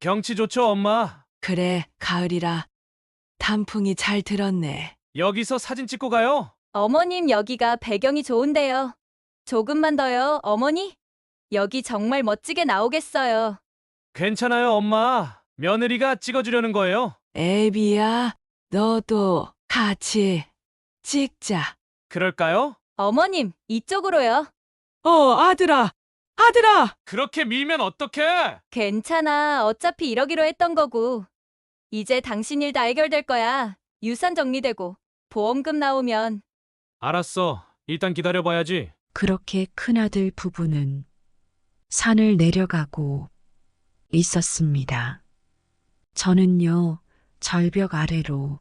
경치 좋죠, 엄마? 그래, 가을이라 단풍이 잘 들었네. 여기서 사진 찍고 가요? 어머님, 여기가 배경이 좋은데요. 조금만 더요, 어머니? 여기 정말 멋지게 나오겠어요. 괜찮아요, 엄마. 며느리가 찍어주려는 거예요. 애비야, 너도 같이 찍자. 그럴까요? 어머님, 이쪽으로요. 아들아, 아들아! 그렇게 밀면 어떡해? 괜찮아. 어차피 이러기로 했던 거고. 이제 당신 일 다 해결될 거야. 유산 정리되고 보험금 나오면. 알았어. 일단 기다려봐야지. 그렇게 큰아들 부부는 산을 내려가고 있었습니다. 저는요, 절벽 아래로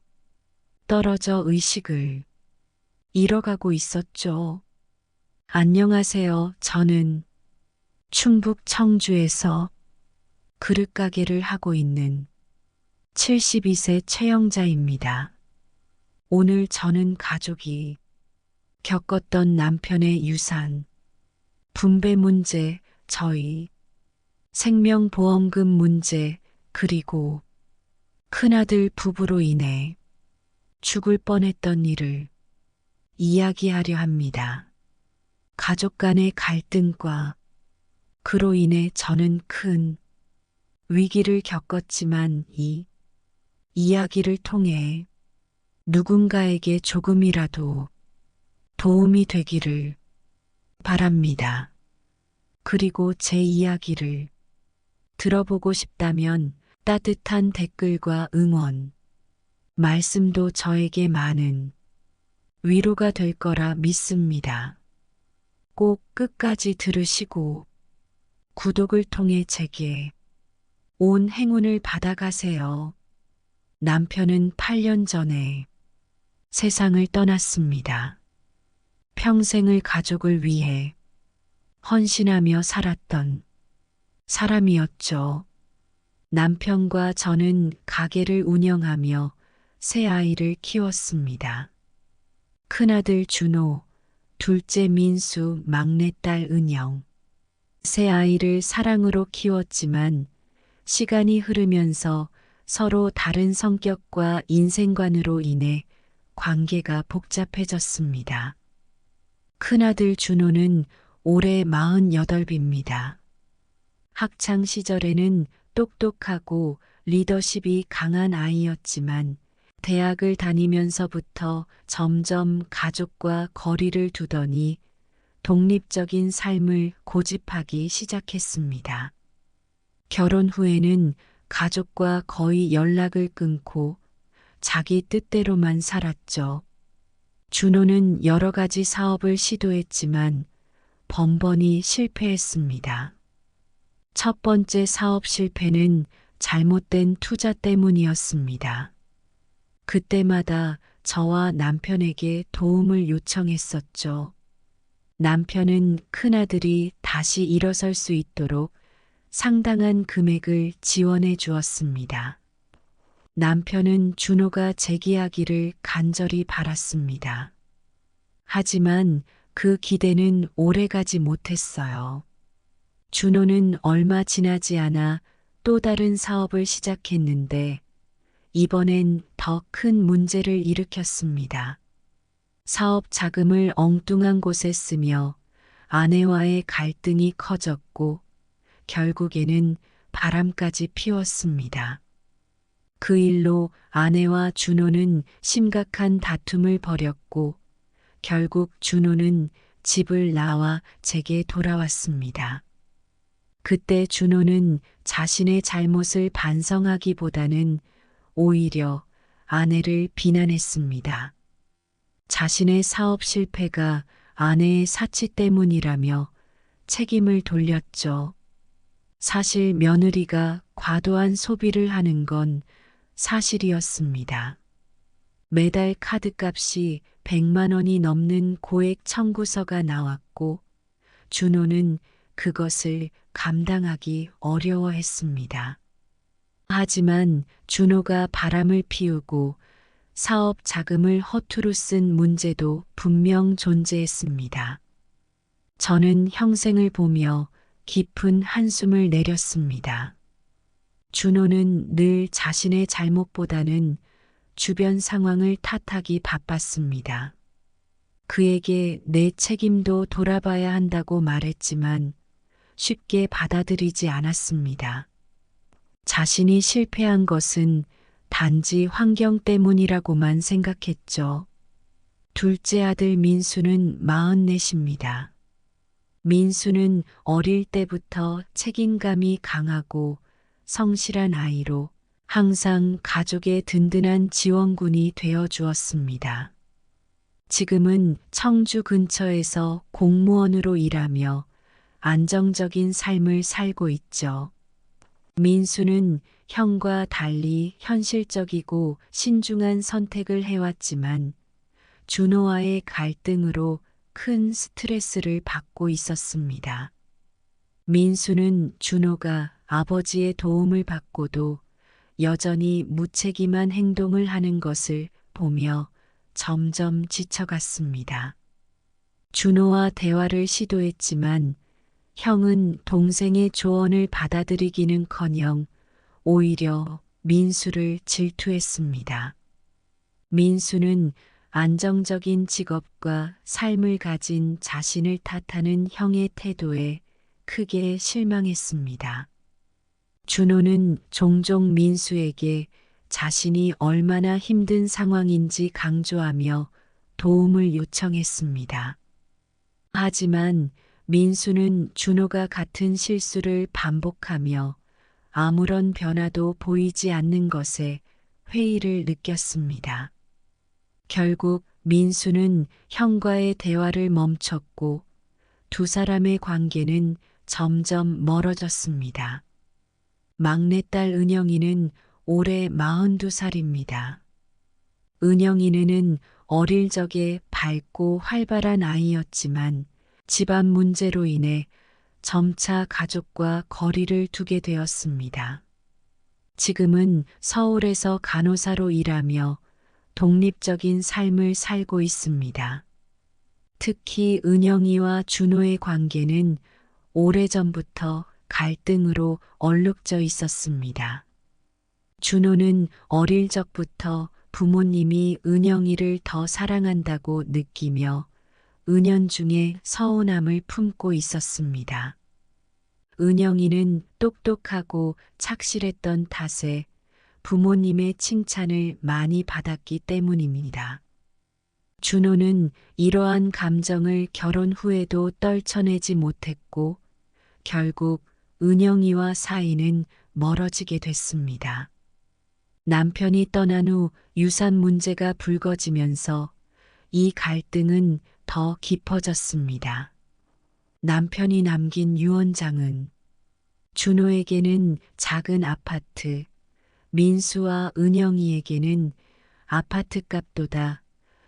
떨어져 의식을 잃어가고 있었죠. 안녕하세요. 저는 충북 청주에서 그릇가게를 하고 있는 72세 최영자입니다. 오늘 저는 가족이 겪었던 남편의 유산, 분배 문제, 저희 생명보험금 문제, 그리고 큰아들 부부로 인해 죽을 뻔했던 일을 이야기하려 합니다. 가족 간의 갈등과 그로 인해 저는 큰 위기를 겪었지만 이 이야기를 통해 누군가에게 조금이라도 도움이 되기를 바랍니다. 그리고 제 이야기를 들어보고 싶다면 따뜻한 댓글과 응원, 말씀도 저에게 많은 위로가 될 거라 믿습니다. 꼭 끝까지 들으시고 구독을 통해 제게 온 행운을 받아가세요. 남편은 8년 전에 세상을 떠났습니다. 평생을 가족을 위해 헌신하며 살았던 사람이었죠. 남편과 저는 가게를 운영하며 세 아이를 키웠습니다. 큰아들 준호, 둘째 민수, 막내딸 은영. 세 아이를 사랑으로 키웠지만 시간이 흐르면서 서로 다른 성격과 인생관으로 인해 관계가 복잡해졌습니다. 큰아들 준호는 올해 48입니다. 학창 시절에는 똑똑하고 리더십이 강한 아이였지만 대학을 다니면서부터 점점 가족과 거리를 두더니 독립적인 삶을 고집하기 시작했습니다. 결혼 후에는 가족과 거의 연락을 끊고 자기 뜻대로만 살았죠. 준호는 여러 가지 사업을 시도했지만 번번이 실패했습니다. 첫 번째 사업 실패는 잘못된 투자 때문이었습니다. 그때마다 저와 남편에게 도움을 요청했었죠. 남편은 큰아들이 다시 일어설 수 있도록 상당한 금액을 지원해 주었습니다. 남편은 준호가 재기하기를 간절히 바랐습니다. 하지만 그 기대는 오래가지 못했어요. 준호는 얼마 지나지 않아 또 다른 사업을 시작했는데 이번엔 더 큰 문제를 일으켰습니다. 사업 자금을 엉뚱한 곳에 쓰며 아내와의 갈등이 커졌고 결국에는 바람까지 피웠습니다. 그 일로 아내와 준호는 심각한 다툼을 벌였고 결국 준호는 집을 나와 제게 돌아왔습니다. 그때 준호는 자신의 잘못을 반성하기보다는 오히려 아내를 비난했습니다. 자신의 사업 실패가 아내의 사치 때문이라며 책임을 돌렸죠. 사실 며느리가 과도한 소비를 하는 건 사실이었습니다. 매달 카드값이 100만 원이 넘는 고액 청구서가 나왔고 준호는 그것을 감당하기 어려워했습니다. 하지만 준호가 바람을 피우고 사업 자금을 허투루 쓴 문제도 분명 존재했습니다. 저는 형생을 보며 깊은 한숨을 내렸습니다. 준호는 늘 자신의 잘못보다는 주변 상황을 탓하기 바빴습니다. 그에게 내 책임도 돌아봐야 한다고 말했지만 쉽게 받아들이지 않았습니다. 자신이 실패한 것은 단지 환경 때문이라고만 생각했죠. 둘째 아들 민수는 44입니다. 민수는 어릴 때부터 책임감이 강하고 성실한 아이로 항상 가족의 든든한 지원군이 되어 주었습니다. 지금은 청주 근처에서 공무원으로 일하며 안정적인 삶을 살고 있죠. 민수는 형과 달리 현실적이고 신중한 선택을 해왔지만 준호와의 갈등으로 큰 스트레스를 받고 있었습니다. 민수는 준호가 아버지의 도움을 받고도 여전히 무책임한 행동을 하는 것을 보며 점점 지쳐갔습니다. 준호와 대화를 시도했지만 형은 동생의 조언을 받아들이기는커녕 오히려 민수를 질투했습니다. 민수는 안정적인 직업과 삶을 가진 자신을 탓하는 형의 태도에 크게 실망했습니다. 준호는 종종 민수에게 자신이 얼마나 힘든 상황인지 강조하며 도움을 요청했습니다. 하지만 민수는 준호가 같은 실수를 반복하며 아무런 변화도 보이지 않는 것에 회의를 느꼈습니다. 결국 민수는 형과의 대화를 멈췄고 두 사람의 관계는 점점 멀어졌습니다. 막내딸 은영이는 올해 42살입니다. 은영이는 어릴 적에 밝고 활발한 아이였지만 집안 문제로 인해 점차 가족과 거리를 두게 되었습니다. 지금은 서울에서 간호사로 일하며 독립적인 삶을 살고 있습니다. 특히 은영이와 준호의 관계는 오래전부터 갈등으로 얼룩져 있었습니다. 준호는 어릴 적부터 부모님이 은영이를 더 사랑한다고 느끼며 은연중에 서운함을 품고 있었습니다. 은영이는 똑똑하고 착실했던 탓에 부모님의 칭찬을 많이 받았기 때문입니다. 준호는 이러한 감정을 결혼 후에도 떨쳐내지 못했고 결국 은영이와 사이는 멀어지게 됐습니다. 남편이 떠난 후 유산 문제가 불거지면서 이 갈등은 더 깊어졌습니다. 남편이 남긴 유언장은 준호에게는 작은 아파트, 민수와 은영이에게는 아파트 값보다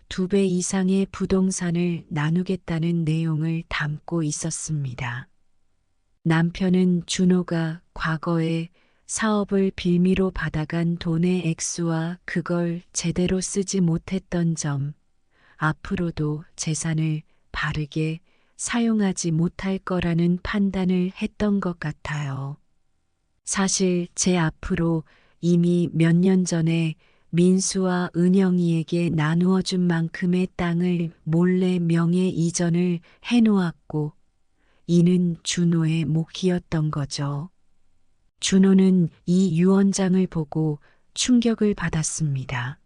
2배 이상의 부동산을 나누겠다는 내용을 담고 있었습니다. 남편은 준호가 과거에 사업을 빌미로 받아간 돈의 액수와 그걸 제대로 쓰지 못했던 점, 앞으로도 재산을 바르게 사용하지 못할 거라는 판단을 했던 것 같아요. 사실 제 앞으로 이미 몇 년 전에 민수와 은영이에게 나누어 준 만큼의 땅을 몰래 명예 이전을 해놓았고 이는 준호의 몫이었던 거죠. 준호는 이 유언장을 보고 충격을 받았습니다.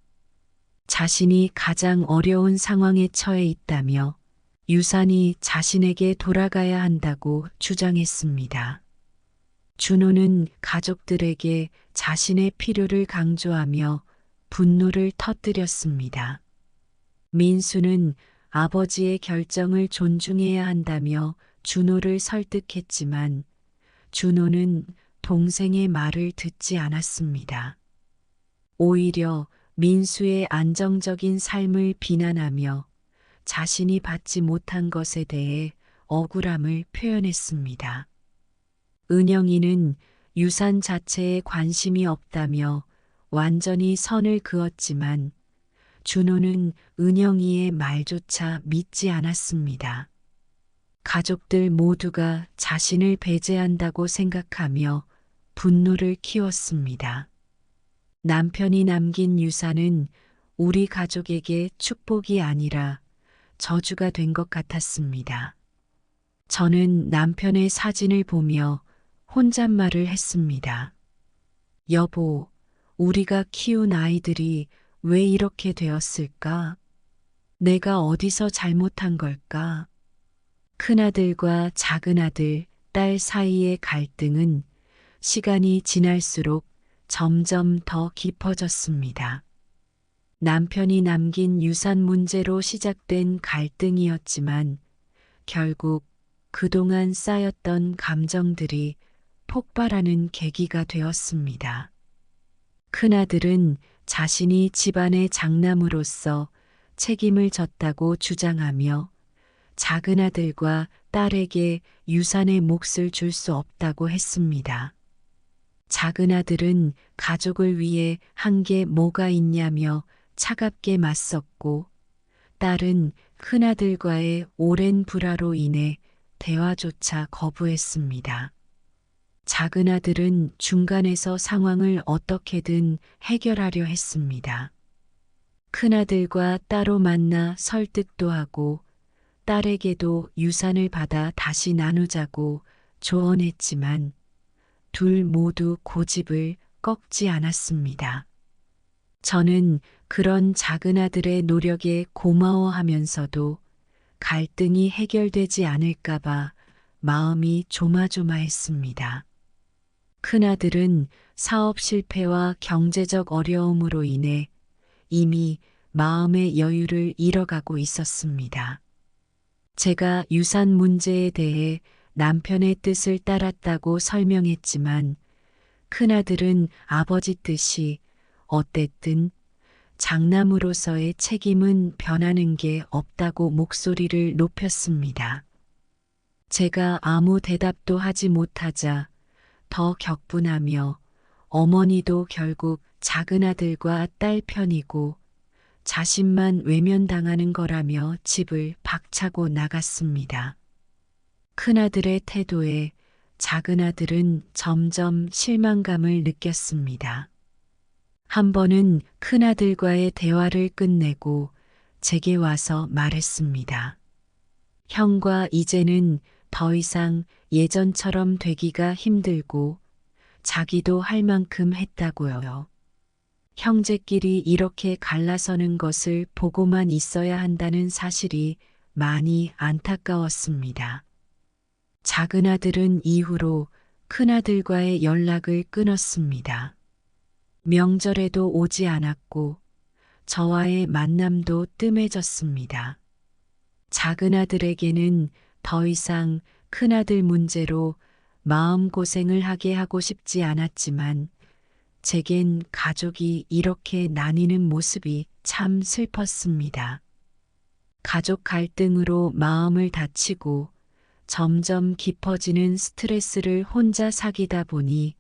자신이 가장 어려운 상황에 처해 있다며 유산이 자신에게 돌아가야 한다고 주장했습니다. 준호는 가족들에게 자신의 필요를 강조하며 분노를 터뜨렸습니다. 민수는 아버지의 결정을 존중해야 한다며 준호를 설득했지만 준호는 동생의 말을 듣지 않았습니다. 오히려 민수의 안정적인 삶을 비난하며 자신이 받지 못한 것에 대해 억울함을 표현했습니다. 은영이는 유산 자체에 관심이 없다며 완전히 선을 그었지만 준호는 은영이의 말조차 믿지 않았습니다. 가족들 모두가 자신을 배제한다고 생각하며 분노를 키웠습니다. 남편이 남긴 유산은 우리 가족에게 축복이 아니라 저주가 된 것 같았습니다. 저는 남편의 사진을 보며 혼잣말을 했습니다. 여보, 우리가 키운 아이들이 왜 이렇게 되었을까? 내가 어디서 잘못한 걸까? 큰아들과 작은아들, 딸 사이의 갈등은 시간이 지날수록 점점 더 깊어졌습니다. 남편이 남긴 유산 문제로 시작된 갈등이었지만 결국 그동안 쌓였던 감정들이 폭발하는 계기가 되었습니다. 큰아들은 자신이 집안의 장남으로서 책임을 졌다고 주장하며 작은아들과 딸에게 유산의 몫을 줄 수 없다고 했습니다. 작은아들은 가족을 위해 한 게 뭐가 있냐며 차갑게 맞섰고 딸은 큰아들과의 오랜 불화로 인해 대화조차 거부했습니다. 작은아들은 중간에서 상황을 어떻게든 해결하려 했습니다. 큰아들과 따로 만나 설득도 하고 딸에게도 유산을 받아 다시 나누자고 조언했지만 둘 모두 고집을 꺾지 않았습니다. 저는 그런 작은아들의 노력에 고마워하면서도 갈등이 해결되지 않을까봐 마음이 조마조마했습니다. 큰아들은 사업 실패와 경제적 어려움으로 인해 이미 마음의 여유를 잃어가고 있었습니다. 제가 유산 문제에 대해 남편의 뜻을 따랐다고 설명했지만 큰아들은 아버지 뜻이 어땠든 장남으로서의 책임은 변하는 게 없다고 목소리를 높였습니다. 제가 아무 대답도 하지 못하자 더 격분하며 어머니도 결국 작은아들과 딸 편이고 자신만 외면당하는 거라며 집을 박차고 나갔습니다. 큰아들의 태도에 작은아들은 점점 실망감을 느꼈습니다. 한 번은 큰아들과의 대화를 끝내고 제게 와서 말했습니다. 형과 이제는 더 이상 예전처럼 되기가 힘들고 자기도 할 만큼 했다고요. 형제끼리 이렇게 갈라서는 것을 보고만 있어야 한다는 사실이 많이 안타까웠습니다. 작은아들은 이후로 큰아들과의 연락을 끊었습니다. 명절에도 오지 않았고 저와의 만남도 뜸해졌습니다. 작은아들에게는 더 이상 큰아들 문제로 마음고생을 하게 하고 싶지 않았지만 제겐 가족이 이렇게 나뉘는 모습이 참 슬펐습니다. 가족 갈등으로 마음을 다치고 점점 깊어지는 스트레스를 혼자 사귀다 보니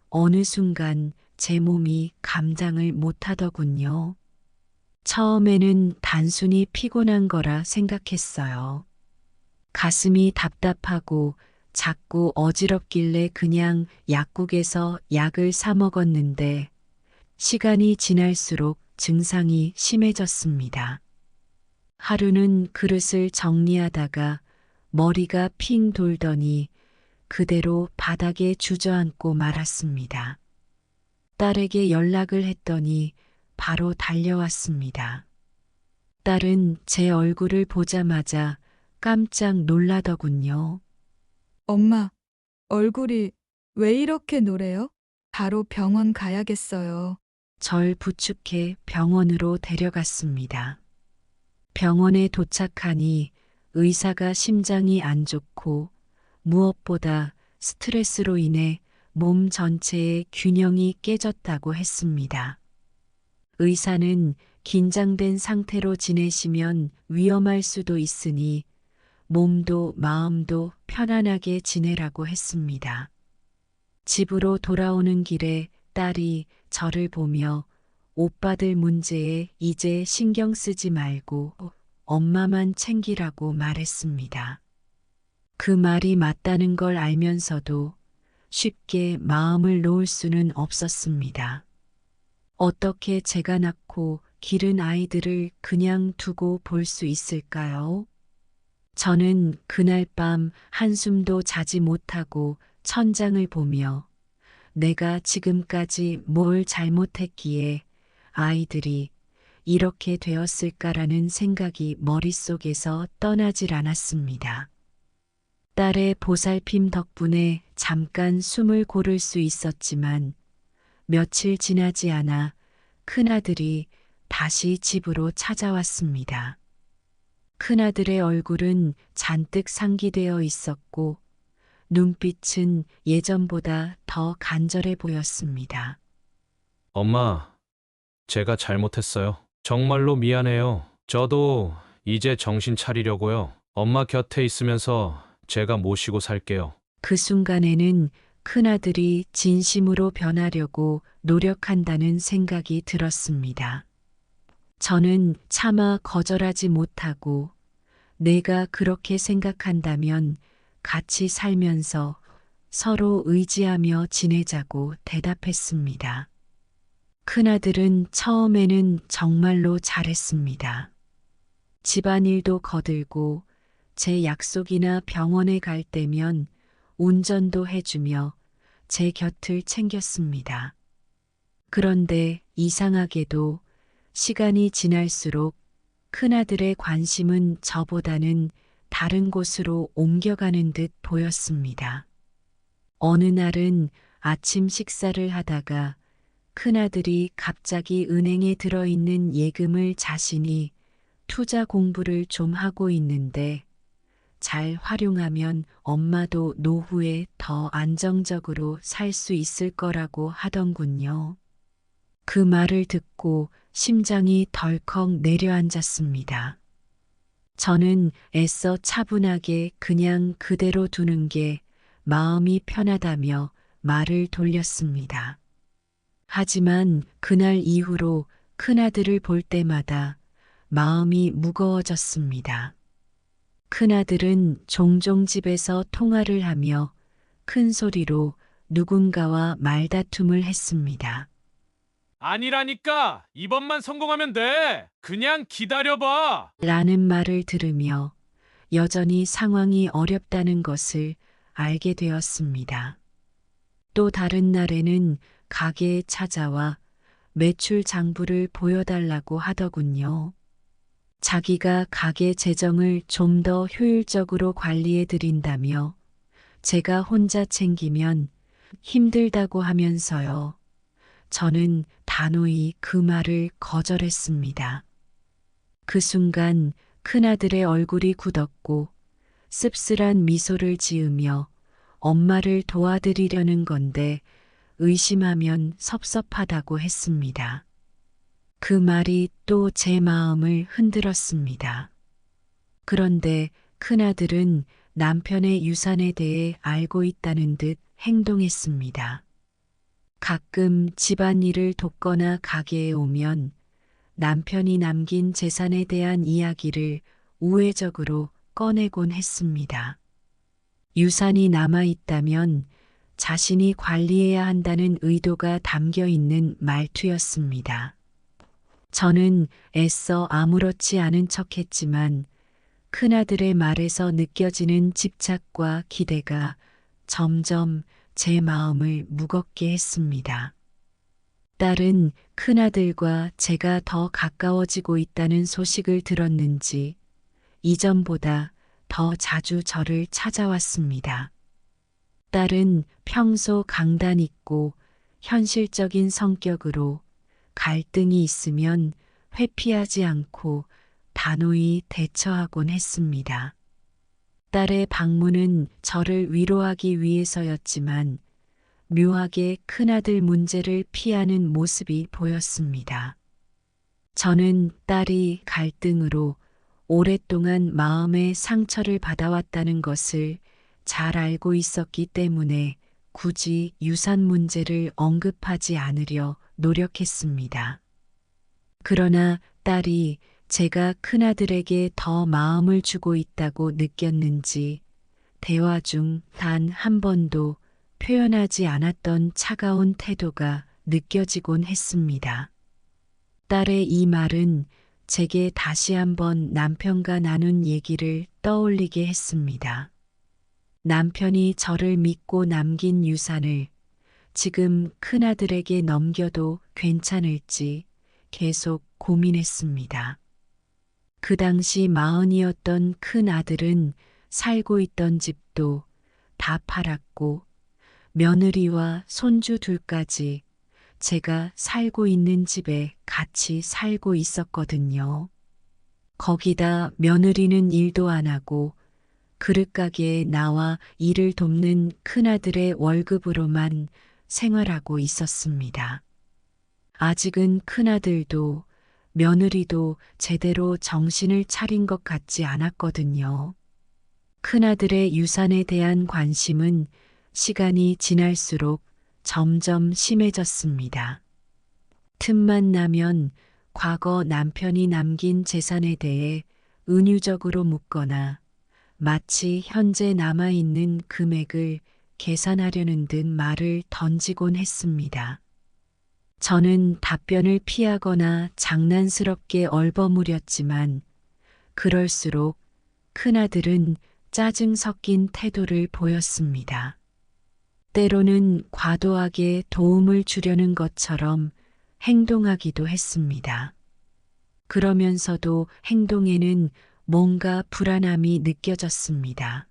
어느 순간 제 몸이 감당을 못하더군요. 처음에는 단순히 피곤한 거라 생각했어요. 가슴이 답답하고 자꾸 어지럽길래 그냥 약국에서 약을 사 먹었는데 시간이 지날수록 증상이 심해졌습니다. 하루는 그릇을 정리하다가 머리가 핑 돌더니 그대로 바닥에 주저앉고 말았습니다. 딸에게 연락을 했더니 바로 달려왔습니다. 딸은 제 얼굴을 보자마자 깜짝 놀라더군요. 엄마, 얼굴이 왜 이렇게 노래요? 바로 병원 가야겠어요. 절 부축해 병원으로 데려갔습니다. 병원에 도착하니 의사가 심장이 안 좋고 무엇보다 스트레스로 인해 몸 전체의 균형이 깨졌다고 했습니다. 의사는 긴장된 상태로 지내시면 위험할 수도 있으니 몸도 마음도 편안하게 지내라고 했습니다. 집으로 돌아오는 길에 딸이 저를 보며 오빠들 문제에 이제 신경 쓰지 말고 엄마만 챙기라고 말했습니다. 그 말이 맞다는 걸 알면서도 쉽게 마음을 놓을 수는 없었습니다. 어떻게 제가 낳고 기른 아이들을 그냥 두고 볼 수 있을까요? 저는 그날 밤 한숨도 자지 못하고 천장을 보며 내가 지금까지 뭘 잘못했기에 아이들이 이렇게 되었을까라는 생각이 머릿속에서 떠나질 않았습니다. 딸의 보살핌 덕분에 잠깐 숨을 고를 수 있었지만 며칠 지나지 않아 큰아들이 다시 집으로 찾아왔습니다. 큰아들의 얼굴은 잔뜩 상기되어 있었고 눈빛은 예전보다 더 간절해 보였습니다. 엄마, 제가 잘못했어요. 정말로 미안해요. 저도 이제 정신 차리려고요. 엄마 곁에 있으면서 제가 모시고 살게요. 그 순간에는 큰아들이 진심으로 변하려고 노력한다는 생각이 들었습니다. 저는 차마 거절하지 못하고 내가 그렇게 생각한다면 같이 살면서 서로 의지하며 지내자고 대답했습니다. 큰아들은 처음에는 정말로 잘했습니다. 집안일도 거들고 제 약속이나 병원에 갈 때면 운전도 해주며 제 곁을 챙겼습니다. 그런데 이상하게도 시간이 지날수록 큰아들의 관심은 저보다는 다른 곳으로 옮겨가는 듯 보였습니다. 어느 날은 아침 식사를 하다가 큰아들이 갑자기 은행에 들어있는 예금을 자신이 투자 공부를 좀 하고 있는데 잘 활용하면 엄마도 노후에 더 안정적으로 살 수 있을 거라고 하던군요. 그 말을 듣고 심장이 덜컥 내려앉았습니다. 저는 애써 차분하게 그냥 그대로 두는 게 마음이 편하다며 말을 돌렸습니다. 하지만 그날 이후로 큰아들을 볼 때마다 마음이 무거워졌습니다. 큰아들은 종종 집에서 통화를 하며 큰 소리로 누군가와 말다툼을 했습니다. 아니라니까! 이번만 성공하면 돼! 그냥 기다려봐! 라는 말을 들으며 여전히 상황이 어렵다는 것을 알게 되었습니다. 또 다른 날에는 가게에 찾아와 매출 장부를 보여달라고 하더군요. 자기가 가게 재정을 좀 더 효율적으로 관리해 드린다며 제가 혼자 챙기면 힘들다고 하면서요. 저는 단호히 그 말을 거절했습니다. 그 순간 큰아들의 얼굴이 굳었고 씁쓸한 미소를 지으며 엄마를 도와드리려는 건데 의심하면 섭섭하다고 했습니다. 그 말이 또 제 마음을 흔들었습니다. 그런데 큰아들은 남편의 유산에 대해 알고 있다는 듯 행동했습니다. 가끔 집안일을 돕거나 가게에 오면 남편이 남긴 재산에 대한 이야기를 우회적으로 꺼내곤 했습니다. 유산이 남아 있다면 자신이 관리해야 한다는 의도가 담겨 있는 말투였습니다. 저는 애써 아무렇지 않은 척했지만 큰아들의 말에서 느껴지는 집착과 기대가 점점 제 마음을 무겁게 했습니다. 딸은 큰아들과 제가 더 가까워지고 있다는 소식을 들었는지 이전보다 더 자주 저를 찾아왔습니다. 딸은 평소 강단 있고 현실적인 성격으로 갈등이 있으면 회피하지 않고 단호히 대처하곤 했습니다. 딸의 방문은 저를 위로하기 위해서였지만 묘하게 큰아들 문제를 피하는 모습이 보였습니다. 저는 딸이 갈등으로 오랫동안 마음의 상처를 받아왔다는 것을 잘 알고 있었기 때문에 굳이 유산 문제를 언급하지 않으려 노력했습니다. 그러나 딸이 제가 큰아들에게 더 마음을 주고 있다고 느꼈는지 대화 중 단 한 번도 표현하지 않았던 차가운 태도가 느껴지곤 했습니다. 딸의 이 말은 제게 다시 한번 남편과 나눈 얘기를 떠올리게 했습니다. 남편이 저를 믿고 남긴 유산을 지금 큰아들에게 넘겨도 괜찮을지 계속 고민했습니다. 그 당시 40이었던 큰아들은 살고 있던 집도 다 팔았고 며느리와 손주 둘까지 제가 살고 있는 집에 같이 살고 있었거든요. 거기다 며느리는 일도 안 하고 그릇가게에 나와 일을 돕는 큰아들의 월급으로만 생활하고 있었습니다. 아직은 큰아들도 며느리도 제대로 정신을 차린 것 같지 않았거든요. 큰아들의 유산에 대한 관심은 시간이 지날수록 점점 심해졌습니다. 틈만 나면 과거 남편이 남긴 재산에 대해 은유적으로 묻거나 마치 현재 남아있는 금액을 계산하려는 듯 말을 던지곤 했습니다. 저는 답변을 피하거나 장난스럽게 얼버무렸지만 그럴수록 큰아들은 짜증 섞인 태도를 보였습니다. 때로는 과도하게 도움을 주려는 것처럼 행동하기도 했습니다. 그러면서도 행동에는 뭔가 불안함이 느껴졌습니다.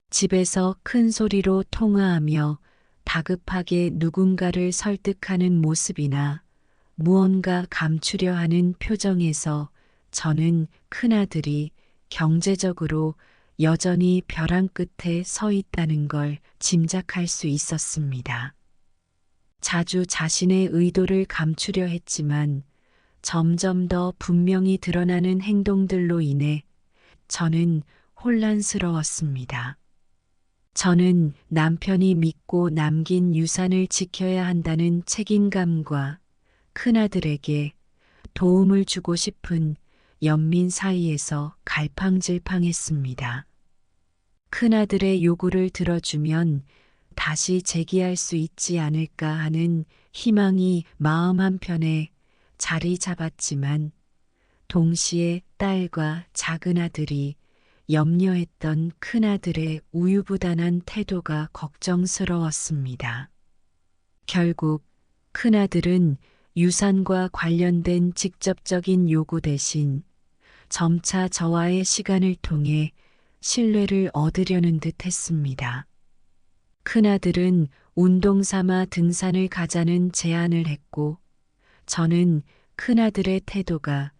집에서 큰 소리로 통화하며 다급하게 누군가를 설득하는 모습이나 무언가 감추려 하는 표정에서 저는 큰아들이 경제적으로 여전히 벼랑 끝에 서 있다는 걸 짐작할 수 있었습니다. 자주 자신의 의도를 감추려 했지만 점점 더 분명히 드러나는 행동들로 인해 저는 혼란스러웠습니다. 저는 남편이 믿고 남긴 유산을 지켜야 한다는 책임감과 큰아들에게 도움을 주고 싶은 연민 사이에서 갈팡질팡했습니다. 큰아들의 요구를 들어주면 다시 재기할 수 있지 않을까 하는 희망이 마음 한편에 자리 잡았지만 동시에 딸과 작은아들이 염려했던 큰아들의 우유부단한 태도가 걱정스러웠습니다. 결국 큰아들은 유산과 관련된 직접적인 요구 대신 점차 저와의 시간을 통해 신뢰를 얻으려는 듯 했습니다. 큰아들은 운동 삼아 등산을 가자는 제안을 했고 저는 큰아들의 태도가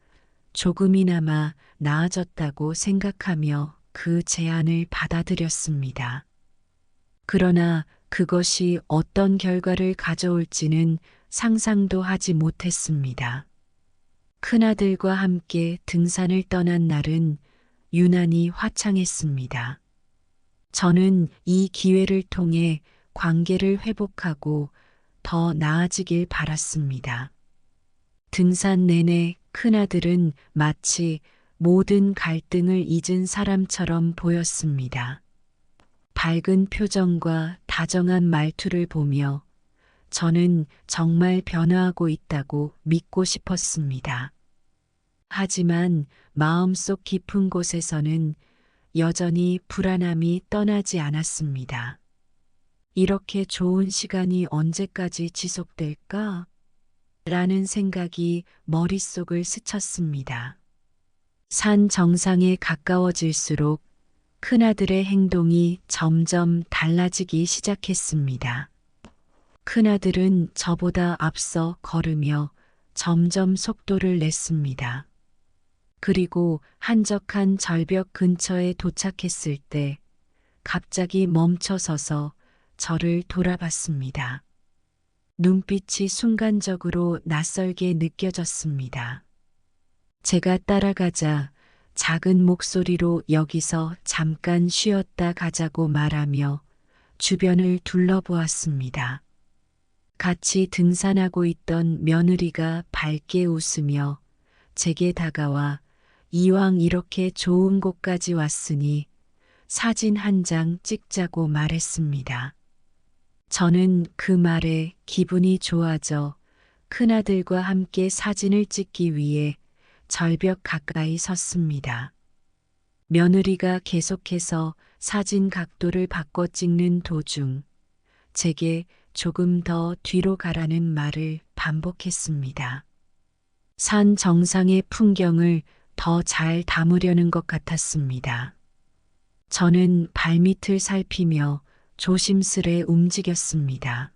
조금이나마 나아졌다고 생각하며 그 제안을 받아들였습니다. 그러나 그것이 어떤 결과를 가져올지는 상상도 하지 못했습니다. 큰아들과 함께 등산을 떠난 날은 유난히 화창했습니다. 저는 이 기회를 통해 관계를 회복하고 더 나아지길 바랐습니다. 등산 내내 큰아들은 마치 모든 갈등을 잊은 사람처럼 보였습니다. 밝은 표정과 다정한 말투를 보며 저는 정말 변화하고 있다고 믿고 싶었습니다. 하지만 마음속 깊은 곳에서는 여전히 불안함이 떠나지 않았습니다. 이렇게 좋은 시간이 언제까지 지속될까? 라는 생각이 머릿속을 스쳤습니다. 산 정상에 가까워질수록 큰아들의 행동이 점점 달라지기 시작했습니다. 큰아들은 저보다 앞서 걸으며 점점 속도를 냈습니다. 그리고 한적한 절벽 근처에 도착했을 때 갑자기 멈춰서서 저를 돌아봤습니다. 눈빛이 순간적으로 낯설게 느껴졌습니다. 제가 따라가자 작은 목소리로 여기서 잠깐 쉬었다 가자고 말하며 주변을 둘러보았습니다. 같이 등산하고 있던 며느리가 밝게 웃으며 제게 다가와 이왕 이렇게 좋은 곳까지 왔으니 사진 한 장 찍자고 말했습니다. 저는 그 말에 기분이 좋아져 큰아들과 함께 사진을 찍기 위해 절벽 가까이 섰습니다. 며느리가 계속해서 사진 각도를 바꿔 찍는 도중 제게 조금 더 뒤로 가라는 말을 반복했습니다. 산 정상의 풍경을 더 잘 담으려는 것 같았습니다. 저는 발밑을 살피며 조심스레 움직였습니다.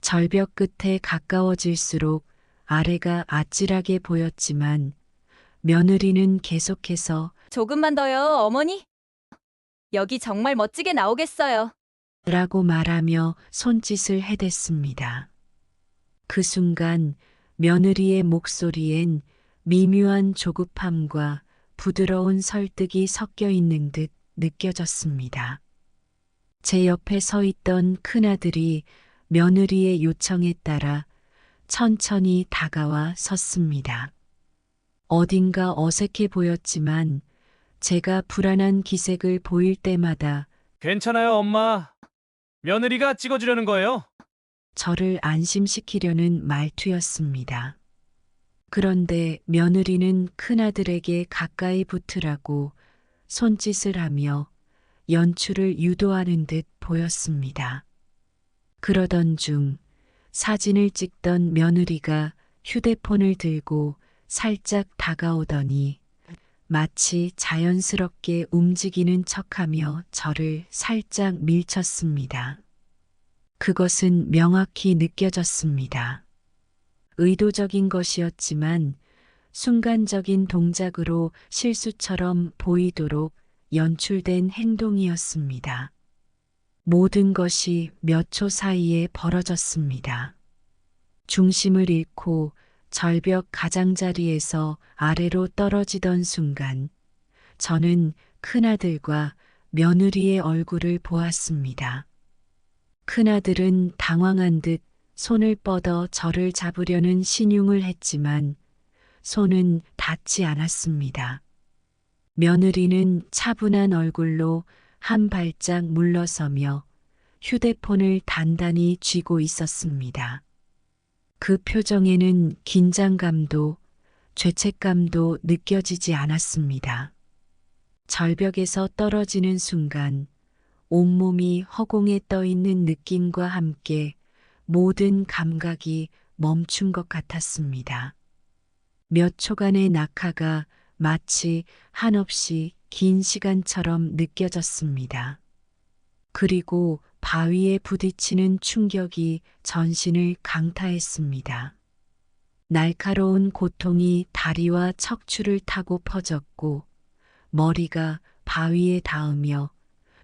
절벽 끝에 가까워질수록 아래가 아찔하게 보였지만 며느리는 계속해서 조금만 더요, 어머니. 여기 정말 멋지게 나오겠어요. 라고 말하며 손짓을 해댔습니다. 그 순간 며느리의 목소리엔 미묘한 조급함과 부드러운 설득이 섞여 있는 듯 느껴졌습니다. 제 옆에 서 있던 큰아들이 며느리의 요청에 따라 천천히 다가와 섰습니다. 어딘가 어색해 보였지만 제가 불안한 기색을 보일 때마다 괜찮아요, 엄마. 며느리가 찍어주려는 거예요. 저를 안심시키려는 말투였습니다. 그런데 며느리는 큰아들에게 가까이 붙으라고 손짓을 하며 연출을 유도하는 듯 보였습니다. 그러던 중 사진을 찍던 며느리가 휴대폰을 들고 살짝 다가오더니 마치 자연스럽게 움직이는 척하며 저를 살짝 밀쳤습니다. 그것은 명확히 느껴졌습니다. 의도적인 것이었지만 순간적인 동작으로 실수처럼 보이도록 연출된 행동이었습니다. 모든 것이 몇 초 사이에 벌어졌습니다. 중심을 잃고 절벽 가장자리에서 아래로 떨어지던 순간 저는 큰아들과 며느리의 얼굴을 보았습니다. 큰아들은 당황한 듯 손을 뻗어 저를 잡으려는 신용을 했지만 손은 닿지 않았습니다. 며느리는 차분한 얼굴로 한 발짝 물러서며 휴대폰을 단단히 쥐고 있었습니다. 그 표정에는 긴장감도 죄책감도 느껴지지 않았습니다. 절벽에서 떨어지는 순간 온몸이 허공에 떠 있는 느낌과 함께 모든 감각이 멈춘 것 같았습니다. 몇 초간의 낙하가 마치 한없이 긴 시간처럼 느껴졌습니다. 그리고 바위에 부딪히는 충격이 전신을 강타했습니다. 날카로운 고통이 다리와 척추를 타고 퍼졌고 머리가 바위에 닿으며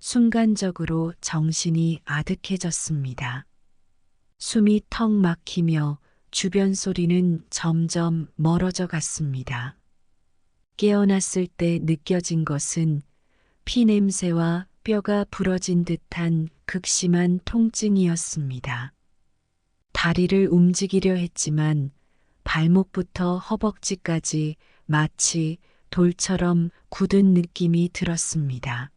순간적으로 정신이 아득해졌습니다. 숨이 턱 막히며 주변 소리는 점점 멀어져 갔습니다. 깨어났을 때 느껴진 것은 피냄새와 뼈가 부러진 듯한 극심한 통증이었습니다. 다리를 움직이려 했지만 발목부터 허벅지까지 마치 돌처럼 굳은 느낌이 들었습니다.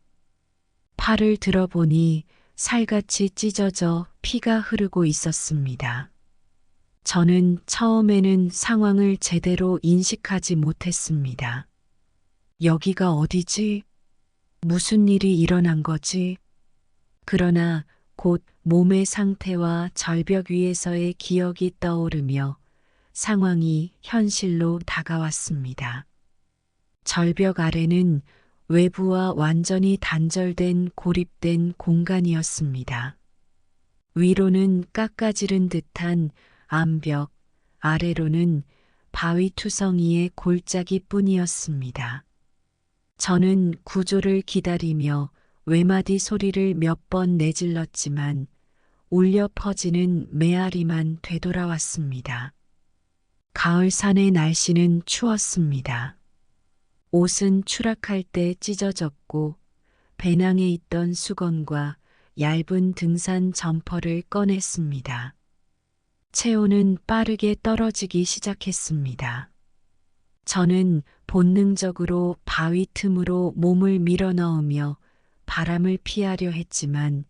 팔을 들어보니 살같이 찢어져 피가 흐르고 있었습니다. 저는 처음에는 상황을 제대로 인식하지 못했습니다. 여기가 어디지? 무슨 일이 일어난 거지? 그러나 곧 몸의 상태와 절벽 위에서의 기억이 떠오르며 상황이 현실로 다가왔습니다. 절벽 아래는 외부와 완전히 단절된 고립된 공간이었습니다. 위로는 깎아지른 듯한 암벽, 아래로는 바위 투성이의 골짜기 뿐이었습니다. 저는 구조를 기다리며 외마디 소리를 몇 번 내질렀지만 울려 퍼지는 메아리만 되돌아왔습니다. 가을 산의 날씨는 추웠습니다. 옷은 추락할 때 찢어졌고 배낭에 있던 수건과 얇은 등산 점퍼를 꺼냈습니다. 체온은 빠르게 떨어지기 시작했습니다. 저는 본능적으로 바위 틈으로 몸을 밀어넣으며 바람을 피하려 했지만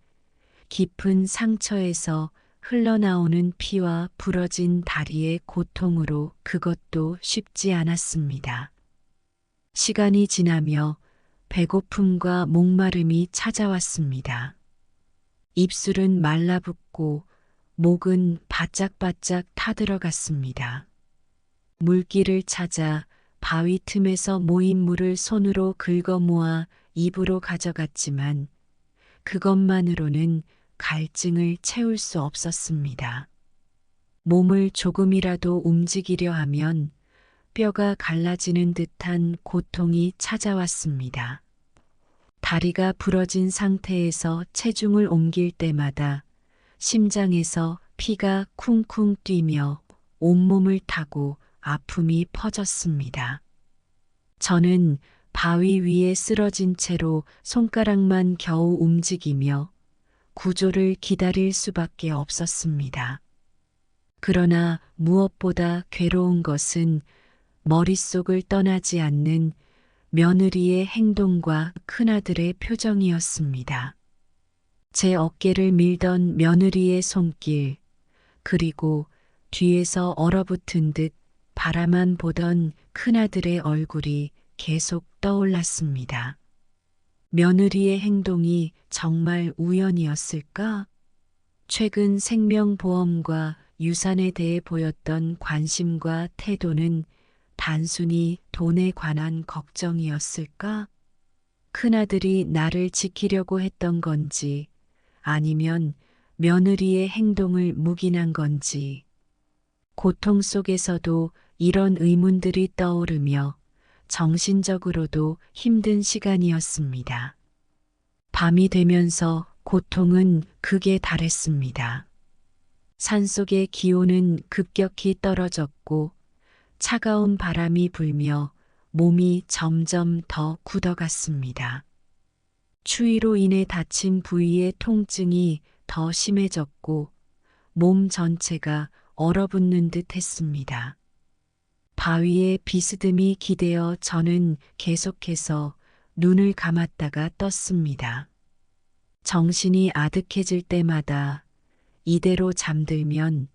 깊은 상처에서 흘러나오는 피와 부러진 다리의 고통으로 그것도 쉽지 않았습니다. 시간이 지나며 배고픔과 목마름이 찾아왔습니다. 입술은 말라붙고 목은 바짝바짝 타들어갔습니다. 물길을 찾아 바위 틈에서 모인 물을 손으로 긁어 모아 입으로 가져갔지만 그것만으로는 갈증을 채울 수 없었습니다. 몸을 조금이라도 움직이려 하면 뼈가 갈라지는 듯한 고통이 찾아왔습니다. 다리가 부러진 상태에서 체중을 옮길 때마다 심장에서 피가 쿵쿵 뛰며 온몸을 타고 아픔이 퍼졌습니다. 저는 바위 위에 쓰러진 채로 손가락만 겨우 움직이며 구조를 기다릴 수밖에 없었습니다. 그러나 무엇보다 괴로운 것은 머릿속을 떠나지 않는 며느리의 행동과 큰아들의 표정이었습니다. 제 어깨를 밀던 며느리의 손길, 그리고 뒤에서 얼어붙은 듯 바라만 보던 큰아들의 얼굴이 계속 떠올랐습니다. 며느리의 행동이 정말 우연이었을까? 최근 생명보험과 유산에 대해 보였던 관심과 태도는 단순히 돈에 관한 걱정이었을까? 큰아들이 나를 지키려고 했던 건지, 아니면 며느리의 행동을 묵인한 건지. 고통 속에서도 이런 의문들이 떠오르며 정신적으로도 힘든 시간이었습니다. 밤이 되면서 고통은 극에 달했습니다. 산속의 기온은 급격히 떨어졌고 차가운 바람이 불며 몸이 점점 더 굳어갔습니다. 추위로 인해 다친 부위의 통증이 더 심해졌고 몸 전체가 얼어붙는 듯 했습니다. 바위에 비스듬히 기대어 저는 계속해서 눈을 감았다가 떴습니다. 정신이 아득해질 때마다 이대로 잠들면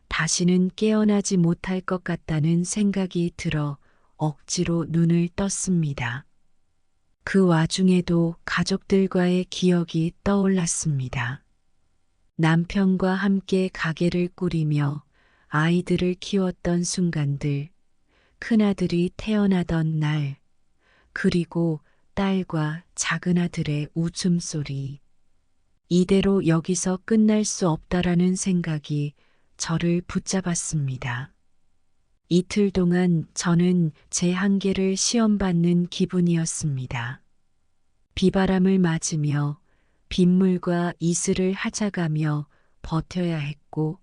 다시는 깨어나지 못할 것 같다는 생각이 들어 억지로 눈을 떴습니다. 그 와중에도 가족들과의 기억이 떠올랐습니다. 남편과 함께 가게를 꾸리며 아이들을 키웠던 순간들, 큰아들이 태어나던 날, 그리고 딸과 작은아들의 웃음소리. 이대로 여기서 끝날 수 없다라는 생각이 저를 붙잡았습니다. 이틀 동안 저는 제 한계를 시험받는 기분이었습니다. 비바람을 맞으며 빗물과 이슬을 하자가며 버텨야 했고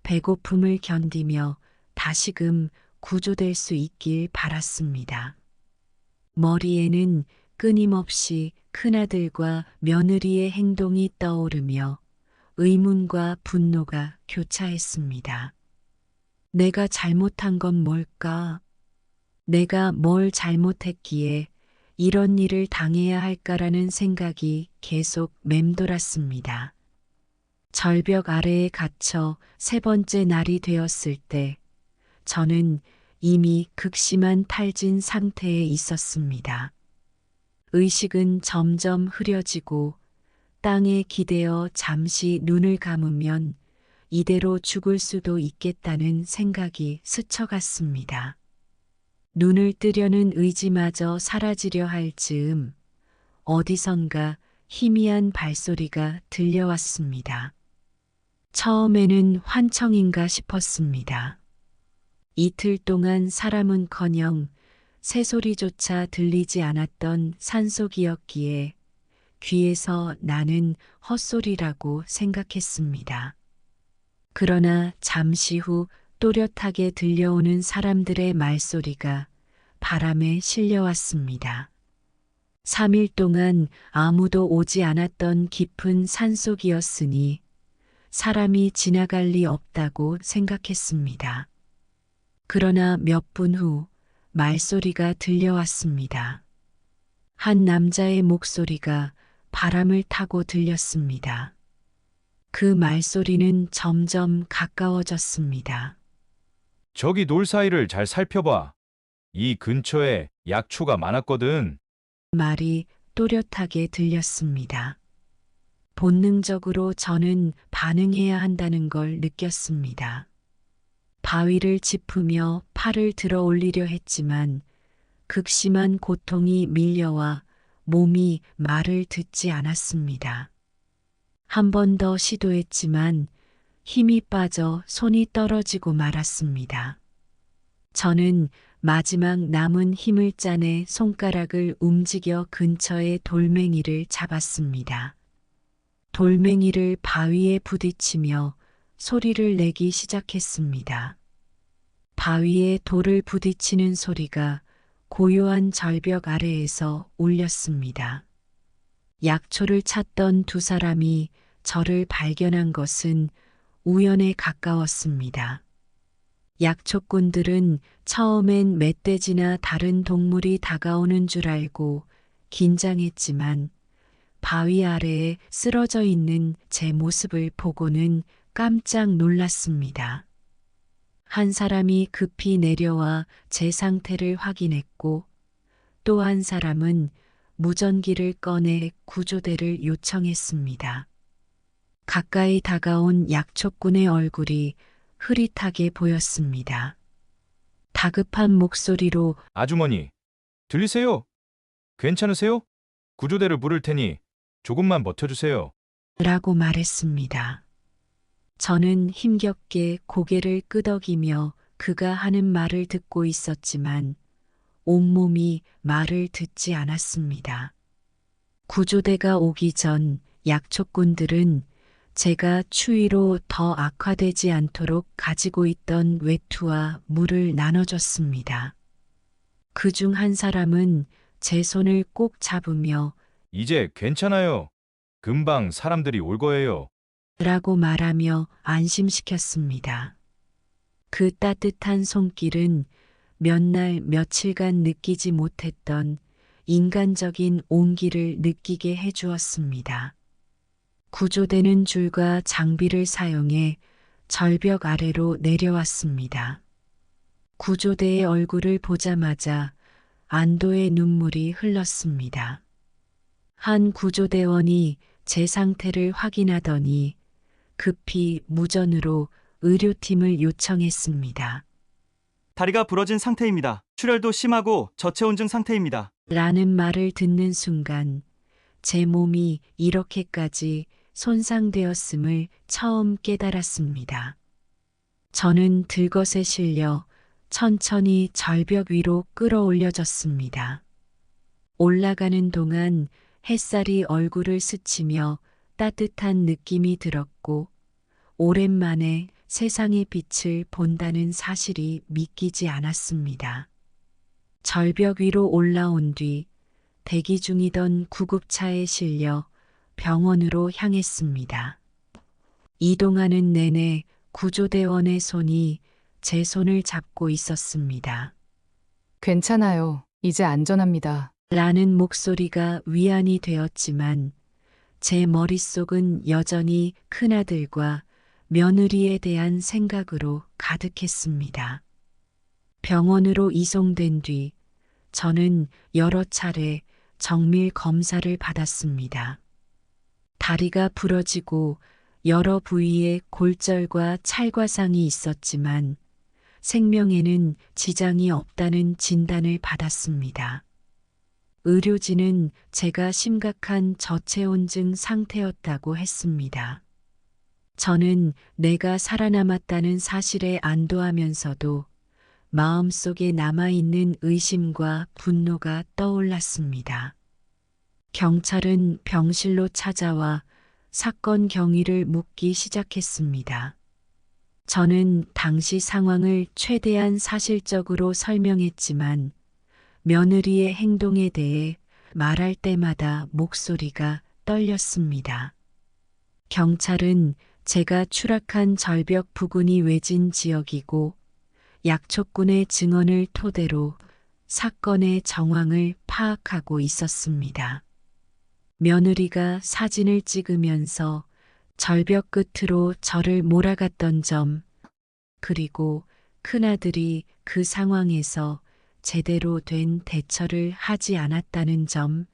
배고픔을 견디며 다시금 구조될 수 있길 바랐습니다. 머리에는 끊임없이 큰아들과 며느리의 행동이 떠오르며 의문과 분노가 교차했습니다. 내가 잘못한 건 뭘까? 내가 뭘 잘못했기에 이런 일을 당해야 할까라는 생각이 계속 맴돌았습니다. 절벽 아래에 갇혀 세 번째 날이 되었을 때 저는 이미 극심한 탈진 상태에 있었습니다. 의식은 점점 흐려지고 땅에 기대어 잠시 눈을 감으면 이대로 죽을 수도 있겠다는 생각이 스쳐갔습니다. 눈을 뜨려는 의지마저 사라지려 할 즈음 어디선가 희미한 발소리가 들려왔습니다. 처음에는 환청인가 싶었습니다. 이틀 동안 사람은커녕 새소리조차 들리지 않았던 산속이었기에 귀에서 나는 헛소리라고 생각했습니다. 그러나 잠시 후 또렷하게 들려오는 사람들의 말소리가 바람에 실려왔습니다. 3일 동안 아무도 오지 않았던 깊은 산속이었으니 사람이 지나갈 리 없다고 생각했습니다. 그러나 몇 분 후 말소리가 들려왔습니다. 한 남자의 목소리가 바람을 타고 들렸습니다. 그 말소리는 점점 가까워졌습니다. 저기 놀 사이를 잘 살펴봐. 이 근처에 약초가 많았거든. 말이 또렷하게 들렸습니다. 본능적으로 저는 반응해야 한다는 걸 느꼈습니다. 바위를 짚으며 팔을 들어 올리려 했지만 극심한 고통이 밀려와 몸이 말을 듣지 않았습니다. 한 번 더 시도했지만 힘이 빠져 손이 떨어지고 말았습니다. 저는 마지막 남은 힘을 짜내 손가락을 움직여 근처의 돌멩이를 잡았습니다. 돌멩이를 바위에 부딪히며 소리를 내기 시작했습니다. 바위에 돌을 부딪히는 소리가 고요한 절벽 아래에서 울렸습니다. 약초를 찾던 두 사람이 저를 발견한 것은 우연에 가까웠습니다. 약초꾼들은 처음엔 멧돼지나 다른 동물이 다가오는 줄 알고 긴장했지만 바위 아래에 쓰러져 있는 제 모습을 보고는 깜짝 놀랐습니다. 한 사람이 급히 내려와 제 상태를 확인했고 또 한 사람은 무전기를 꺼내 구조대를 요청했습니다. 가까이 다가온 약초꾼의 얼굴이 흐릿하게 보였습니다. 다급한 목소리로 아주머니, 들리세요? 괜찮으세요? 구조대를 부를 테니 조금만 버텨주세요. 라고 말했습니다. 저는 힘겹게 고개를 끄덕이며 그가 하는 말을 듣고 있었지만 온몸이 말을 듣지 않았습니다. 구조대가 오기 전 약초꾼들은 제가 추위로 더 악화되지 않도록 가지고 있던 외투와 물을 나눠줬습니다. 그중 한 사람은 제 손을 꼭 잡으며 이제 괜찮아요. 금방 사람들이 올 거예요. 라고 말하며 안심시켰습니다. 그 따뜻한 손길은 몇 날 며칠간 느끼지 못했던 인간적인 온기를 느끼게 해주었습니다. 구조대는 줄과 장비를 사용해 절벽 아래로 내려왔습니다. 구조대의 얼굴을 보자마자 안도의 눈물이 흘렀습니다. 한 구조대원이 제 상태를 확인하더니 급히 무전으로 의료팀을 요청했습니다. 다리가 부러진 상태입니다. 출혈도 심하고 저체온증 상태입니다. 라는 말을 듣는 순간 제 몸이 이렇게까지 손상되었음을 처음 깨달았습니다. 저는 들것에 실려 천천히 절벽 위로 끌어올려졌습니다. 올라가는 동안 햇살이 얼굴을 스치며 따뜻한 느낌이 들었고 오랜만에 세상의 빛을 본다는 사실이 믿기지 않았습니다. 절벽 위로 올라온 뒤 대기 중이던 구급차에 실려 병원으로 향했습니다. 이동하는 내내 구조대원의 손이 제 손을 잡고 있었습니다. 괜찮아요. 이제 안전합니다. 라는 목소리가 위안이 되었지만 제 머릿속은 여전히 큰아들과 며느리에 대한 생각으로 가득했습니다. 병원으로 이송된 뒤 저는 여러 차례 정밀 검사를 받았습니다. 다리가 부러지고 여러 부위에 골절과 찰과상이 있었지만 생명에는 지장이 없다는 진단을 받았습니다. 의료진은 제가 심각한 저체온증 상태였다고 했습니다. 저는 내가 살아남았다는 사실에 안도하면서도 마음속에 남아있는 의심과 분노가 떠올랐습니다. 경찰은 병실로 찾아와 사건 경위를 묻기 시작했습니다. 저는 당시 상황을 최대한 사실적으로 설명했지만 며느리의 행동에 대해 말할 때마다 목소리가 떨렸습니다. 경찰은 제가 추락한 절벽 부근이 외진 지역이고 약초꾼의 증언을 토대로 사건의 정황을 파악하고 있었습니다. 며느리가 사진을 찍으면서 절벽 끝으로 저를 몰아갔던 점, 그리고 큰아들이 그 상황에서 제대로 된 대처를 하지 않았다는 점,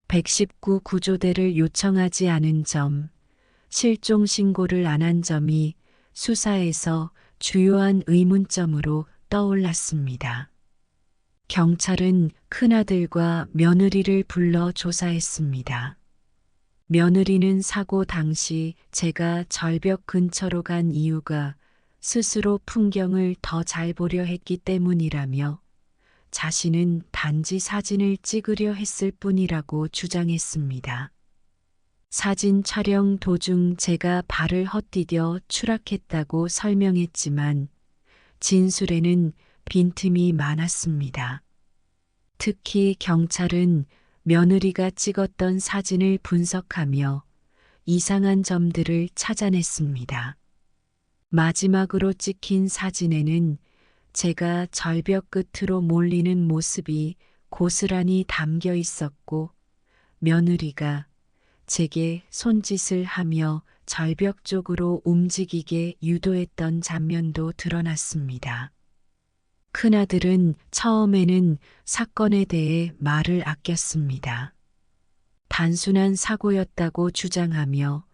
119 구조대를 요청하지 않은 점, 실종 신고를 안 한 점이 수사에서 주요한 의문점으로 떠올랐습니다. 경찰은 큰아들과 며느리를 불러 조사했습니다. 며느리는 사고 당시 제가 절벽 근처로 간 이유가 스스로 풍경을 더 잘 보려 했기 때문이라며 자신은 단지 사진을 찍으려 했을 뿐이라고 주장했습니다. 사진 촬영 도중 제가 발을 헛디뎌 추락했다고 설명했지만 진술에는 빈틈이 많았습니다. 특히 경찰은 며느리가 찍었던 사진을 분석하며 이상한 점들을 찾아냈습니다. 마지막으로 찍힌 사진에는 제가 절벽 끝으로 몰리는 모습이 고스란히 담겨 있었고 며느리가 제게 손짓을 하며 절벽 쪽으로 움직이게 유도했던 장면도 드러났습니다. 큰아들은 처음에는 사건에 대해 말을 아꼈습니다. 단순한 사고였다고 주장하며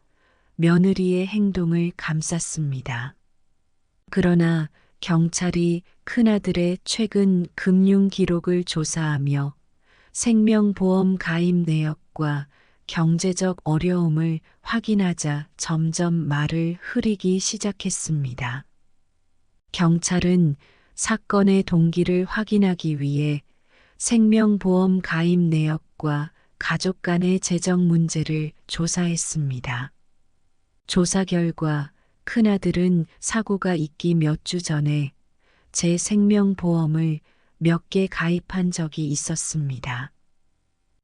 며느리의 행동을 감쌌습니다. 그러나 경찰이 큰아들의 최근 금융 기록을 조사하며 생명보험 가입 내역과 경제적 어려움을 확인하자 점점 말을 흐리기 시작했습니다. 경찰은 사건의 동기를 확인하기 위해 생명보험 가입 내역과 가족 간의 재정 문제를 조사했습니다. 조사 결과 큰아들은 사고가 있기 몇 주 전에 제 생명보험을 몇 개 가입한 적이 있었습니다.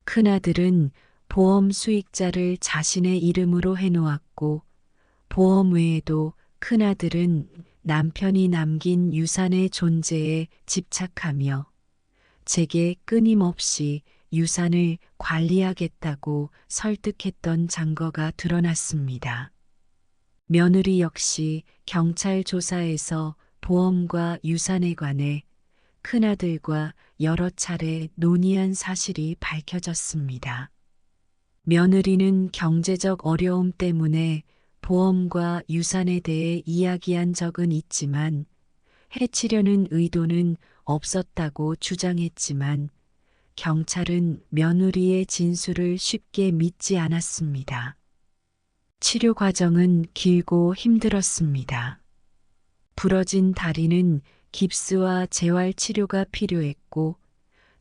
큰아들은 보험 수익자를 자신의 이름으로 해놓았고 보험 외에도 큰아들은 남편이 남긴 유산의 존재에 집착하며 제게 끊임없이 유산을 관리하겠다고 설득했던 증거가 드러났습니다. 며느리 역시 경찰 조사에서 보험과 유산에 관해 큰아들과 여러 차례 논의한 사실이 밝혀졌습니다. 며느리는 경제적 어려움 때문에 보험과 유산에 대해 이야기한 적은 있지만 해치려는 의도는 없었다고 주장했지만 경찰은 며느리의 진술을 쉽게 믿지 않았습니다. 치료 과정은 길고 힘들었습니다. 부러진 다리는 깁스와 재활 치료가 필요했고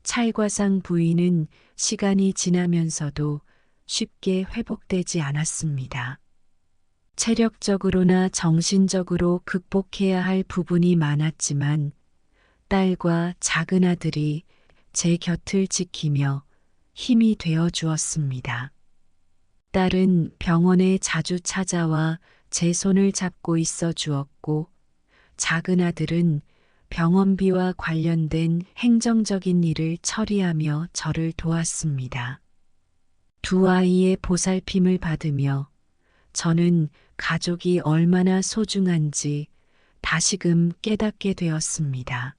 찰과상 부위는 시간이 지나면서도 쉽게 회복되지 않았습니다. 체력적으로나 정신적으로 극복해야 할 부분이 많았지만 딸과 작은 아들이 제 곁을 지키며 힘이 되어 주었습니다. 딸은 병원에 자주 찾아와 제 손을 잡고 있어 주었고 작은 아들은 병원비와 관련된 행정적인 일을 처리하며 저를 도왔습니다. 두 아이의 보살핌을 받으며 저는 가족이 얼마나 소중한지 다시금 깨닫게 되었습니다.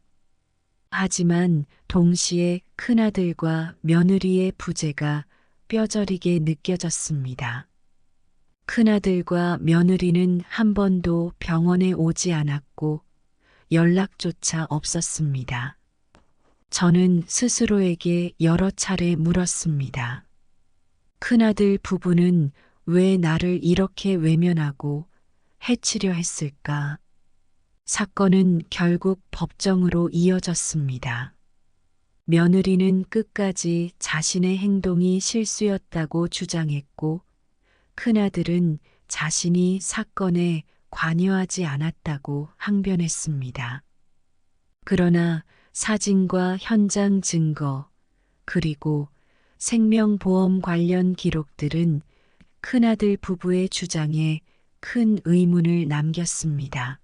하지만 동시에 큰아들과 며느리의 부재가 뼈저리게 느껴졌습니다. 큰아들과 며느리는 한 번도 병원에 오지 않았고 연락조차 없었습니다. 저는 스스로에게 여러 차례 물었습니다. 큰아들 부부는 왜 나를 이렇게 외면하고 해치려 했을까? 사건은 결국 법정으로 이어졌습니다. 며느리는 끝까지 자신의 행동이 실수였다고 주장했고 큰아들은 자신이 사건에 관여하지 않았다고 항변했습니다. 그러나 사진과 현장 증거 그리고 생명보험 관련 기록들은 큰아들 부부의 주장에 큰 의문을 남겼습니다.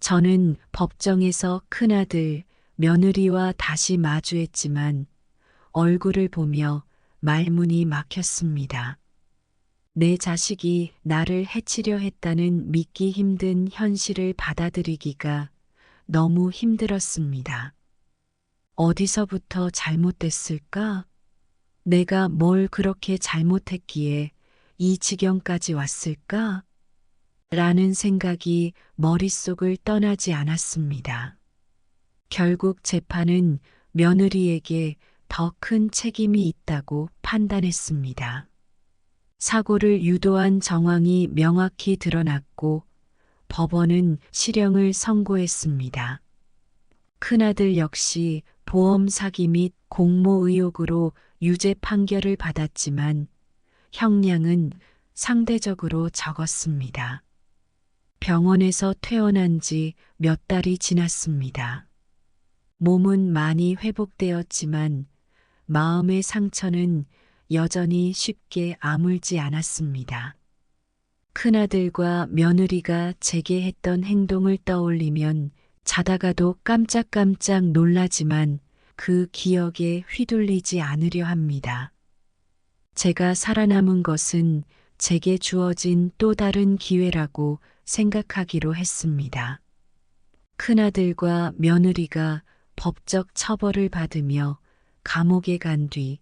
저는 법정에서 큰아들, 며느리와 다시 마주했지만 얼굴을 보며 말문이 막혔습니다. 내 자식이 나를 해치려 했다는 믿기 힘든 현실을 받아들이기가 너무 힘들었습니다. 어디서부터 잘못됐을까? 내가 뭘 그렇게 잘못했기에 이 지경까지 왔을까? 라는 생각이 머릿속을 떠나지 않았습니다. 결국 재판은 며느리에게 더 큰 책임이 있다고 판단했습니다. 사고를 유도한 정황이 명확히 드러났고 법원은 실형을 선고했습니다. 큰아들 역시 보험 사기 및 공모 의혹으로 유죄 판결을 받았지만 형량은 상대적으로 적었습니다. 병원에서 퇴원한 지 몇 달이 지났습니다. 몸은 많이 회복되었지만 마음의 상처는 여전히 쉽게 아물지 않았습니다. 큰아들과 며느리가 제게 했던 행동을 떠올리면 자다가도 깜짝깜짝 놀라지만 그 기억에 휘둘리지 않으려 합니다. 제가 살아남은 것은 제게 주어진 또 다른 기회라고 생각하기로 했습니다. 큰아들과 며느리가 법적 처벌을 받으며 감옥에 간 뒤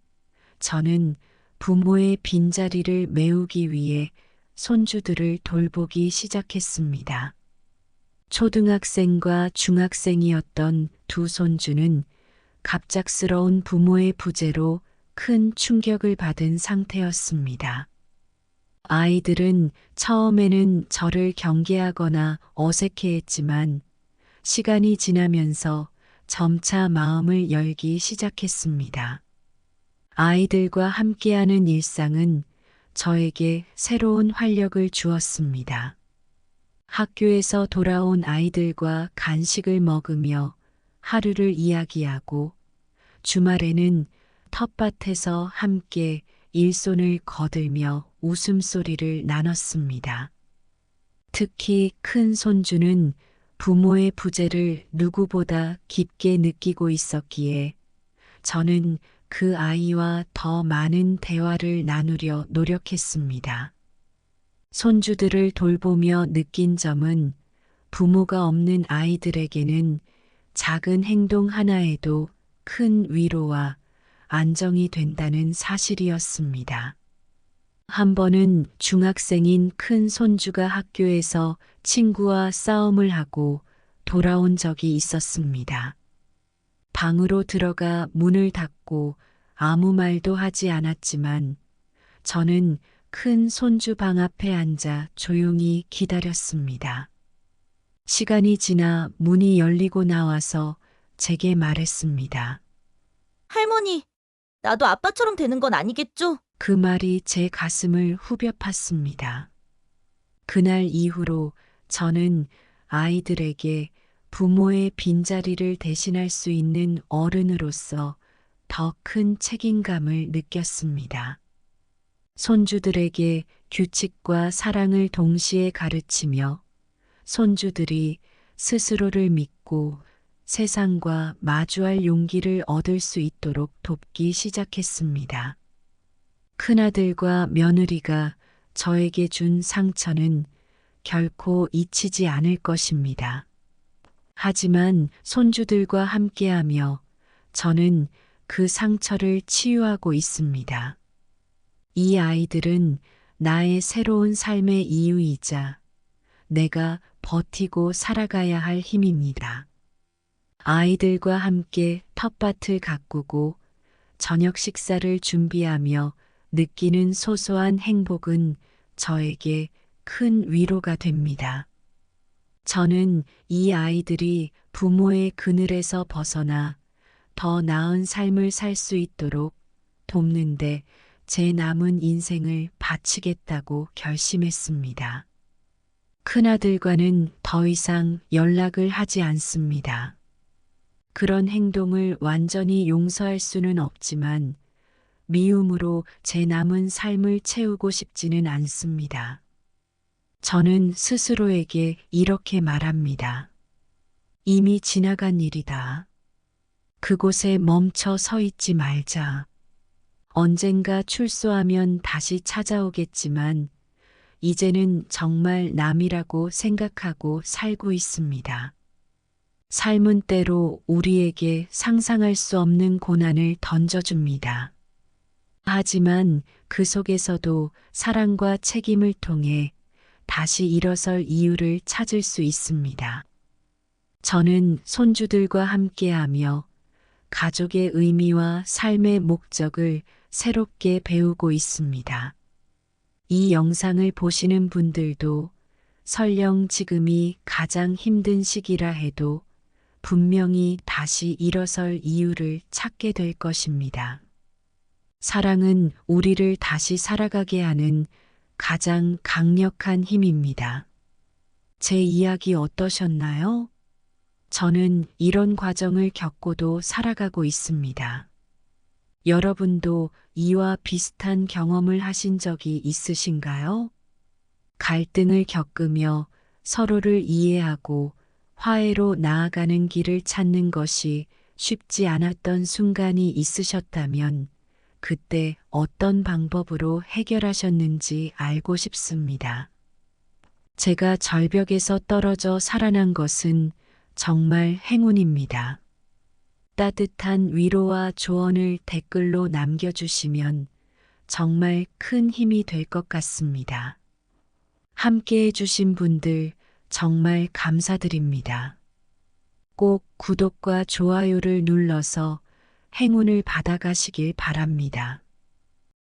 저는 부모의 빈자리를 메우기 위해 손주들을 돌보기 시작했습니다. 초등학생과 중학생이었던 두 손주는 갑작스러운 부모의 부재로 큰 충격을 받은 상태였습니다. 아이들은 처음에는 저를 경계하거나 어색해했지만 시간이 지나면서 점차 마음을 열기 시작했습니다. 아이들과 함께하는 일상은 저에게 새로운 활력을 주었습니다. 학교에서 돌아온 아이들과 간식을 먹으며 하루를 이야기하고 주말에는 텃밭에서 함께 일손을 거들며 웃음소리를 나눴습니다. 특히 큰 손주는 부모의 부재를 누구보다 깊게 느끼고 있었기에 저는 그 아이와 더 많은 대화를 나누려 노력했습니다. 손주들을 돌보며 느낀 점은 부모가 없는 아이들에게는 작은 행동 하나에도 큰 위로와 안정이 된다는 사실이었습니다. 한 번은 중학생인 큰 손주가 학교에서 친구와 싸움을 하고 돌아온 적이 있었습니다. 방으로 들어가 문을 닫고 아무 말도 하지 않았지만 저는 큰 손주 방 앞에 앉아 조용히 기다렸습니다. 시간이 지나 문이 열리고 나와서 제게 말했습니다. 할머니, 나도 아빠처럼 되는 건 아니겠죠? 그 말이 제 가슴을 후벼 팠습니다. 그날 이후로 저는 아이들에게 부모의 빈자리를 대신할 수 있는 어른으로서 더 큰 책임감을 느꼈습니다. 손주들에게 규칙과 사랑을 동시에 가르치며 손주들이 스스로를 믿고 세상과 마주할 용기를 얻을 수 있도록 돕기 시작했습니다. 큰아들과 며느리가 저에게 준 상처는 결코 잊히지 않을 것입니다. 하지만 손주들과 함께하며 저는 그 상처를 치유하고 있습니다. 이 아이들은 나의 새로운 삶의 이유이자 내가 버티고 살아가야 할 힘입니다. 아이들과 함께 텃밭을 가꾸고 저녁 식사를 준비하며 느끼는 소소한 행복은 저에게 큰 위로가 됩니다. 저는 이 아이들이 부모의 그늘에서 벗어나 더 나은 삶을 살 수 있도록 돕는데 제 남은 인생을 바치겠다고 결심했습니다. 큰아들과는 더 이상 연락을 하지 않습니다. 그런 행동을 완전히 용서할 수는 없지만 미움으로 제 남은 삶을 채우고 싶지는 않습니다. 저는 스스로에게 이렇게 말합니다. 이미 지나간 일이다. 그곳에 멈춰 서 있지 말자. 언젠가 출소하면 다시 찾아오겠지만 이제는 정말 남이라고 생각하고 살고 있습니다. 삶은 때로 우리에게 상상할 수 없는 고난을 던져줍니다. 하지만 그 속에서도 사랑과 책임을 통해 다시 일어설 이유를 찾을 수 있습니다. 저는 손주들과 함께하며 가족의 의미와 삶의 목적을 새롭게 배우고 있습니다. 이 영상을 보시는 분들도 설령 지금이 가장 힘든 시기라 해도 분명히 다시 일어설 이유를 찾게 될 것입니다. 사랑은 우리를 다시 살아가게 하는 가장 강력한 힘입니다. 제 이야기 어떠셨나요? 저는 이런 과정을 겪고도 살아가고 있습니다. 여러분도 이와 비슷한 경험을 하신 적이 있으신가요? 갈등을 겪으며 서로를 이해하고 화해로 나아가는 길을 찾는 것이 쉽지 않았던 순간이 있으셨다면 그때 어떤 방법으로 해결하셨는지 알고 싶습니다. 제가 절벽에서 떨어져 살아난 것은 정말 행운입니다. 따뜻한 위로와 조언을 댓글로 남겨주시면 정말 큰 힘이 될 것 같습니다. 함께 해주신 분들 정말 감사드립니다. 꼭 구독과 좋아요를 눌러서 행운을 받아가시길 바랍니다.